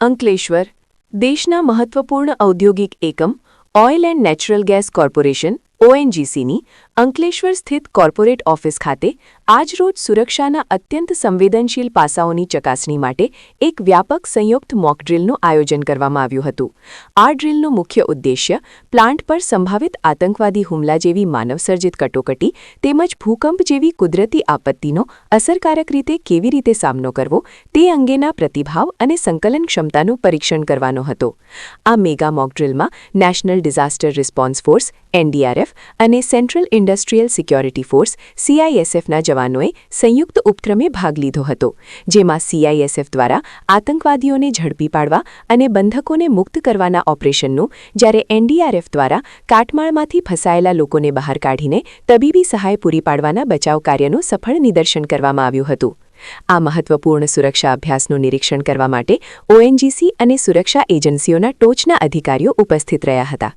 અંકલેશ્વર દેશના મહત્વપૂર્ણ ઔદ્યોગિક એકમ oil and natural gas corporation ઓએનજીસીની અંકલેશ્વર સ્થિત કોર્પોરેટ ઓફિસ ખાતે આજરોજ સુરક્ષાના અત્યંત સંવેદનશીલ પાસાઓની ચકાસણી માટે એક વ્યાપક સંયુક્ત મોક ડ્રીલનું આયોજન કરવામાં આવ્યું હતું. આ ડ્રીલનો મુખ્ય ઉદ્દેશ્ય પ્લાન્ટ પર સંભવિત આતંકવાદી હુમલા જેવી માનવસર્જિત કટોકટી તેમજ ભૂકંપ જેવી કુદરતી આપત્તિનો અસરકારક રીતે કેવી રીતે સામનો કરવો તે અંગેના પ્રતિભાવ અને સંકલન ક્ષમતાનું પરીક્ષણ કરવાનો હતો. આ મેગા મોક ડ્રીલમાં national disaster response force NDRF અને સેન્ટ્રલ ઇન્ડસ્ટ્રીયલ સિક્યોરિટી ફોર્સ સીઆઈએસએફના જવાનોએ સંયુક્ત ઉપક્રમે ભાગ લીધો હતો, જેમાં સીઆઈએસએફ દ્વારા આતંકવાદીઓને ઝડપી પાડવા અને બંધકોને મુક્ત કરવાના ઓપરેશનનું, જ્યારે એનડીઆરએફ દ્વારા કાટમાળમાંથી ફસાયેલા લોકોને બહાર કાઢીને તબીબી સહાય પૂરી પાડવાના બચાવ કાર્યનું સફળ નિદર્શન કરવામાં આવ્યું હતું. આ મહત્વપૂર્ણ સુરક્ષા અભ્યાસનું નિરીક્ષણ કરવા માટે ઓએનજીસી અને સુરક્ષા એજન્સીઓના ટોચના અધિકારીઓ ઉપસ્થિત રહ્યા હતા,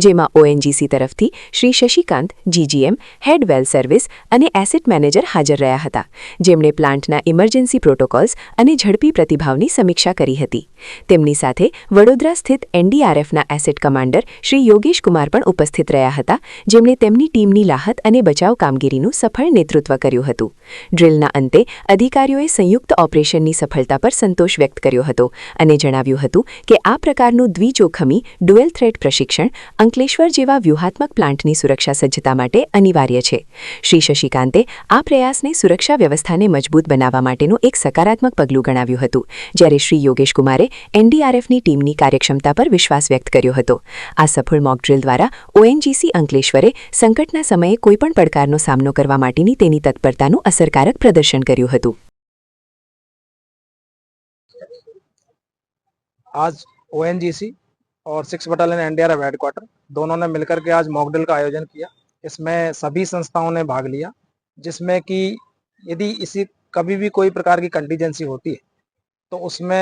જેમાં ઓએનજીસી તરફથી શ્રી શશિકાંત જીજીએમ, હેડ વેલ સર્વિસ અને એસેટ મેનેજર હાજર રહ્યા હતા, જેમણે પ્લાન્ટના ઇમરજન્સી પ્રોટોકોલ્સ અને ઝડપી પ્રતિભાવની સમીક્ષા કરી હતી. તેમની સાથે વડોદરા સ્થિત એનડીઆરએફના એસેટ કમાન્ડર શ્રી યોગેશ કુમાર પણ ઉપસ્થિત રહ્યા હતા, જેમણે તેમની ટીમની રાહત અને બચાવ કામગીરીનું સફળ નેતૃત્વ કર્યું હતું. ડ્રીલના અંતે અધિકારીઓએ સંયુક્ત ઓપરેશનની સફળતા પર સંતોષ વ્યક્ત કર્યો હતો અને જણાવ્યું હતું કે આ પ્રકારનું દ્વિજોખમી ડ્યુઅલ થ્રેટ પ્રશિક્ષણ અંકલેશ્વર જેવા વ્યૂહાત્મક પ્લાન્ટની સુરક્ષા સજ્જતા માટે અનિવાર્ય છે. શ્રી શશિકાંતે આ પ્રયાસને સુરક્ષા વ્યવસ્થાને મજબૂત બનાવવા માટેનું એક સકારાત્મક પગલું ગણાવ્યું હતું, જ્યારે શ્રી યોગેશ કુમારે એનડીઆરએફની ટીમની કાર્યક્ષમતા પર વિશ્વાસ વ્યક્ત કર્યો હતો. આ સફળ મોક ડ્રીલ દ્વારા ઓએનજીસી અંકલેશ્વરે સંકટના સમયે કોઈપણ પડકારનો સામનો કરવા માટેની તેની તત્પરતાનું અસરકારક પ્રદર્શન કર્યું હતું. आज ओएनजीसी और 6 बटालियन एनडीआरएफ हेडक्वार्टर दोनों ने मिलकर के आज मॉक ड्रिल का आयोजन किया. इसमें सभी संस्थाओं ने भाग लिया, जिसमें कि यदि इसी कभी भी कोई प्रकार की कंटीजेंसी होती है तो उसमें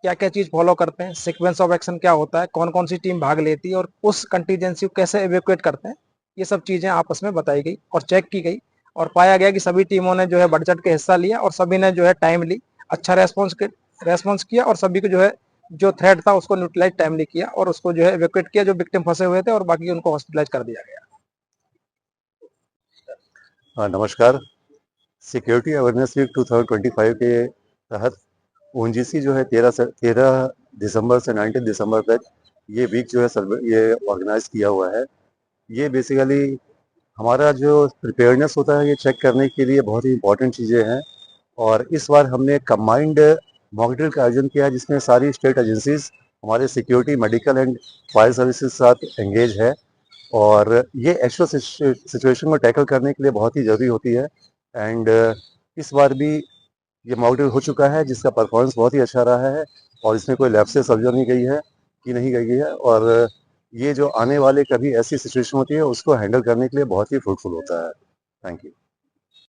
क्या क्या चीज़ फॉलो करते हैं, सीक्वेंस ऑफ एक्शन क्या होता है, कौन कौन सी टीम भाग लेती है और उस कंटीजेंसी को कैसे एवेक्यूएट करते हैं, ये सब चीज़ें आपस में बताई गई और चेक की गई और पाया गया कि सभी टीमों ने जो है बढ़ चढ़ के हिस्सा लिया और सभी ने जो है टाइमली अच्छा रेस्पॉन्स किया और सभी को जो है जो थ्रेट था उसको न्यूट्रलाइज टाइमली किया और उसको जो है एवेक्यूएट किया, जो विक्टिम फंसे हुए थे, और बाकी उनको हॉस्पिटलाइज कर दिया गया. नमस्कार. सिक्योरिटी अवेयरनेस वीक 2025 के तहत ओएनजीसी जो है 13 दिसंबर से 19 दिसंबर तक ये वीक जो है ये ऑर्गेनाइज किया हुआ है. ये बेसिकली हमारा जो प्रिपेयरनेस होता है ये चेक करने के लिए बहुत ही इम्पोर्टेंट चीज़ें हैं, और इस बार हमने कंबाइंड मॉक ड्रिल का आयोजन किया है, जिसमें सारी स्टेट एजेंसीज हमारे security, medical and fire services के साथ एंगेज है, और ये एक्चुअल सिचुएशन को टैकल करने के लिए बहुत ही ज़रूरी होती है. एंड इस बार भी ये मॉक ड्रिल हो चुका है, जिसका परफॉर्मेंस बहुत ही अच्छा रहा है और इसमें कोई लैप्सेस ऑब्जर्व नहीं गई है, और ये जो आने वाले कभी ऐसी सिचुएशन होती है उसको हैंडल करने के लिए बहुत ही फ्रूटफुल होता है. Thank you.